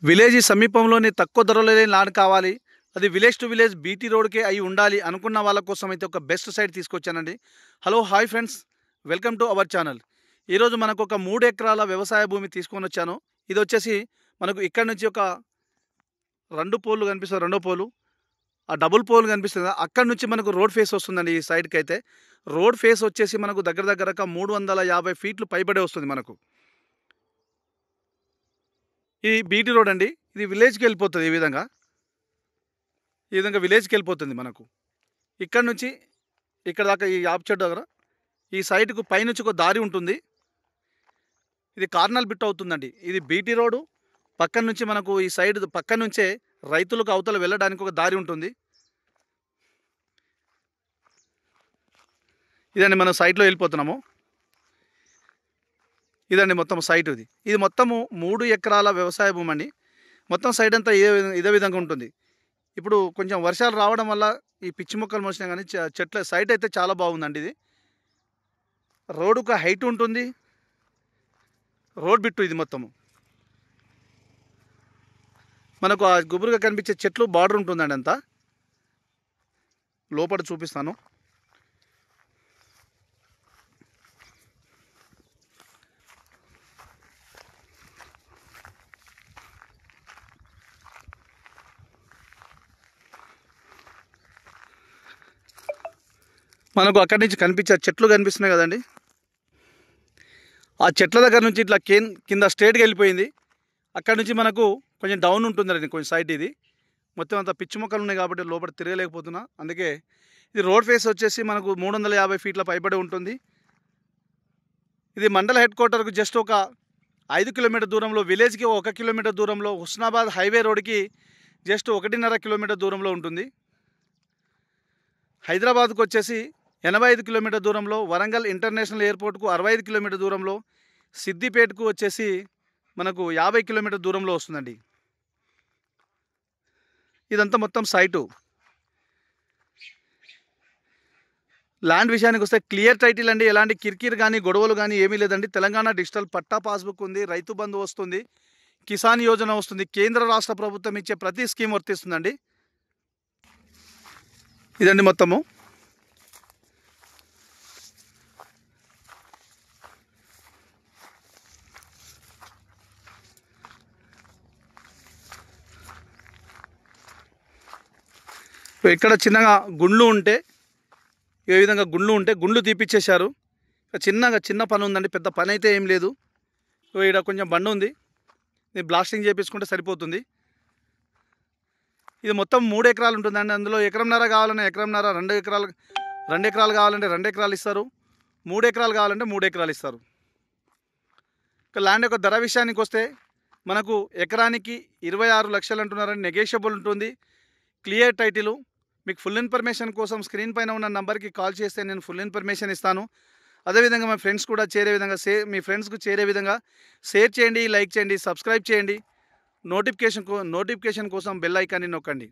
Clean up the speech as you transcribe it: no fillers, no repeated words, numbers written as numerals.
Village సమీపంలోని తక్కువ ధరలోనే land కావాలి. అది విలేజ్ టు విలేజ్ బీటీ రోడ్కే అయి ఉండాలి అనుకున్న వాళ్ళ కోసం అయితే ఒక బెస్ట్ సైట్ తీసుకొచ్చానండి. Hello hi friends, welcome to our channel. ఈరోజు మనకు ఒక 3 ఎకరాల వ్యవసాయ భూమి తీసుకొని వచ్చాను. ఇది వచ్చేసి మనకు ఇక్కడ నుంచి ఒక 2 పోల్లు కనిపిస్తుంది, రెండో పోలు ఆ డబుల్ పోల్ కనిపిస్తుంది. అక్కడ నుంచి మనకు రోడ్ ఫేస్ వస్తుందండి. ఈ సైడ్కి అయితే రోడ్ ఫేస్ వచ్చేసి మనకు దగ్గర 350 ఫీట్లు పైబడే వస్తుంది. మనకు ఇది బీటీ రోడ్ అండి. ఇది విలేజ్కి వెళ్ళిపోతుంది. ఈ విధంగా విలేజ్కి వెళ్ళిపోతుంది. మనకు ఇక్కడ నుంచి ఇక్కడ దాకా ఈ యాప్ చెట్టు దగ్గర ఈ సైడ్కు పైనుంచి ఒక దారి ఉంటుంది. ఇది కార్నల్ బిట్ అవుతుందండి. ఇది బీటీ రోడ్డు పక్కన నుంచి మనకు ఈ సైడ్ పక్కన నుంచే రైతులకు అవతల వెళ్ళడానికి ఒక దారి ఉంటుంది. ఇదండి మనం సైట్లో వెళ్ళిపోతున్నాము. ఇదండి మొత్తం సైట్. ఇది మొత్తము 3 ఎకరాల వ్యవసాయ భూమి అండి. మొత్తం సైడ్ అంతా ఇదే విధంగా ఉంటుంది. ఇప్పుడు కొంచెం వర్షాలు రావడం వల్ల ఈ పిచ్చి మొక్కలు మోసినా కానీ చెట్ల సైట్ అయితే చాలా బాగుందండి. ఇది రోడ్డుకు హైట్ ఉంటుంది. రోడ్ బిట్టు ఇది మొత్తము మనకు ఆ గుబురుగా కనిపించే చెట్లు బార్డర్ ఉంటుందండి. అంతా లోపల చూపిస్తాను. మనకు అక్కడి నుంచి కనిపించే చెట్లు కనిపిస్తున్నాయి కదండి. ఆ చెట్ల దగ్గర నుంచి ఇట్లా కింద స్ట్రేట్గా వెళ్ళిపోయింది. అక్కడ నుంచి మనకు కొంచెం డౌన్ ఉంటుందండి. కొంచెం సైట్ ఇది మొత్తం అంతా పిచ్చి మొక్కలు ఉన్నాయి కాబట్టి లోపల తిరగలేకపోతున్నా. అందుకే ఇది రోడ్ ఫేస్ వచ్చేసి మనకు 350 ఫీట్ల పైబడి ఉంటుంది. ఇది మండల హెడ్ క్వార్టర్కు జస్ట్ ఒక 5 కిలోమీటర్ దూరంలో, విలేజ్కి 1 కిలోమీటర్ దూరంలో, హుస్నాబాద్ హైవే రోడ్కి జస్ట్ 1.5 కిలోమీటర్ దూరంలో ఉంటుంది. హైదరాబాద్కు వచ్చేసి 85 కిలోమీటర్ దూరంలో, వరంగల్ ఇంటర్నేషనల్ ఎయిర్పోర్ట్కు 65 కిలోమీటర్ దూరంలో, సిద్దిపేటకు వచ్చేసి మనకు 50 కిలోమీటర్ దూరంలో వస్తుందండి. ఇదంతా మొత్తం సైటు. ల్యాండ్ విషయానికి వస్తే క్లియర్ టైటిల్ అండి. ఎలాంటి కిరికిరి కానీ గొడవలు కానీ ఏమీ లేదండి. తెలంగాణ డిజిటల్ పట్టా పాస్బుక్ ఉంది, రైతు బంధు వస్తుంది, కిసాన్ యోజన వస్తుంది. కేంద్ర రాష్ట్ర ప్రభుత్వం ఇచ్చే ప్రతి స్కీమ్ వర్తిస్తుందండి. ఇదండి మొత్తము. ఇక్కడ చిన్నగా గుండ్లు ఉంటే ఏ విధంగా గుండ్లు తీపిచ్చేశారు. చిన్న పని ఉందండి. పెద్ద పని అయితే ఏం లేదు. ఇక్కడ కొంచెం బండి ఉంది, ఇది బ్లాస్టింగ్ చేయించుకుంటే సరిపోతుంది. ఇది మొత్తం 3 ఎకరాలు ఉంటుందండి. అందులో ఎకరంన్నర కావాలంటే ఎకరంన్నర, 2 ఎకరాలు కావాలంటే 2 ఎకరాలు ఇస్తారు, 3 ఎకరాలు కావాలంటే 3 ఎకరాలు ఇస్తారు. ఇక ల్యాండ్ యొక్క ధర విషయానికి వస్తే మనకు ఎకరానికి 26 లక్షలు అంటున్నారని. నెగోషియబుల్ ఉంటుంది. Clear title. మీకు ఫుల్ ఇన్ఫర్మేషన్ కోసం స్క్రీన్ పైన ఉన్న నెంబర్కి కాల్ చేస్తే నేను ఫుల్ ఇన్ఫర్మేషన్ ఇస్తాను. అదేవిధంగా మీ ఫ్రెండ్స్ కూడా చేరే విధంగా మీ ఫ్రెండ్స్కు చేరే విధంగా షేర్ చేయండి, లైక్ చేయండి, సబ్స్క్రైబ్ చేయండి. నోటిఫికేషన్ కోసం బెల్ ఐకాన్ని నొక్కండి.